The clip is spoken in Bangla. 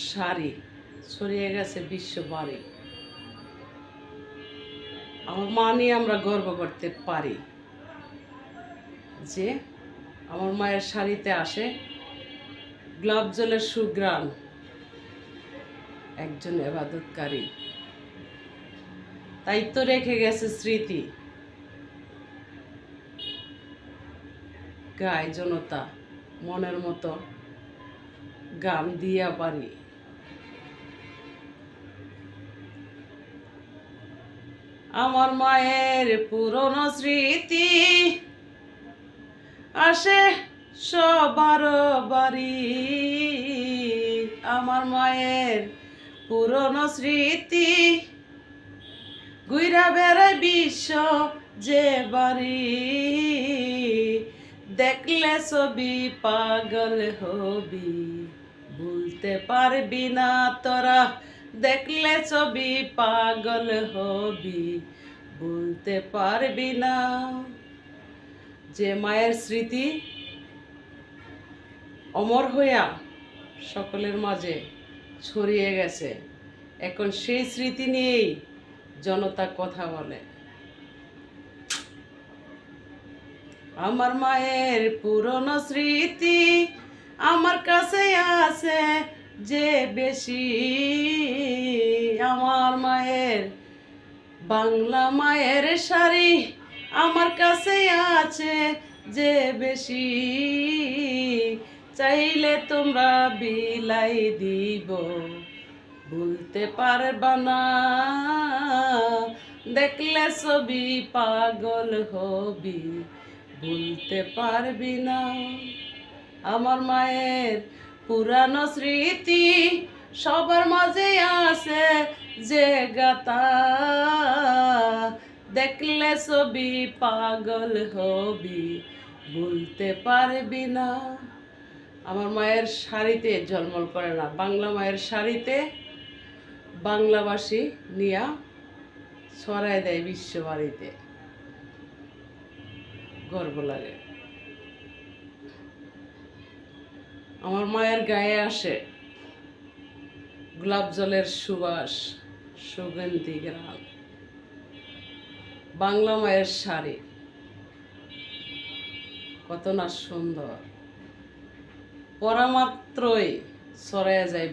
শাড়ি ছড়িয়ে গেছে বিশ্ব বাড়ি। আমার মা নিয়ে আমরা গর্ব করতে পারি যে আমার মায়ের শাড়িতে আসে গোলাপ জলের সুঘ্রাণ, একজন ইবাদতকারী। তাই তো রেখে গেছে স্মৃতি, গায় জনতা মনের মতো গান দিয়া পারি। আমার মায়ের পুরনো স্মৃতি আসে সবার বাড়ি। আমার মায়ের পুরনো স্মৃতি ঘুইরা বেড়ায় বিশ্ব যে বাড়ি। দেখলে ছবি পাগল হবি, ভুলতে পারবি না তোরা। দেখলে ছবি পাগল হবি, ভুলতে পারবি না। যে মায়ের স্মৃতি অমর হইয়া সকলের মাঝে ছড়িয়ে গেছে, এখন সেই স্মৃতি নিয়েই জনতা কথা বলে। আমার মায়ের পুরনো স্মৃতি আমার কাছে আছে যে বেশি। আমার মায়ের বাংলা মায়ের শাড়ি আমার কাছে আছে যে বেশি। চাইলে তোমরা বিলাই দিব, ভুলতে পারবা না। দেখলে ছবি পাগল হবি, ভুলতে পারবি না। আমার মায়ের পুরানো স্মৃতি সবার মাঝে আছে যে গাতা। দেখলে ছবি পাগল হবি, ভুলতে পারবি না। আমার মায়ের শাড়িতে ঝলমল করে না, বাংলা মায়ের শাড়িতে বাংলাভাষী নিয়া ছড়ায় দেয় বিশ্ববাড়িতে, গর্ব লাগে। আমার মায়ের গায়ে আসে গোলাপ জলের সুবাস, সুগন্ধি ঘ্রাণ। বাংলা মায়ের শাড়ি কত না সুন্দর, পরা মাত্রই ছড়ায় যায়।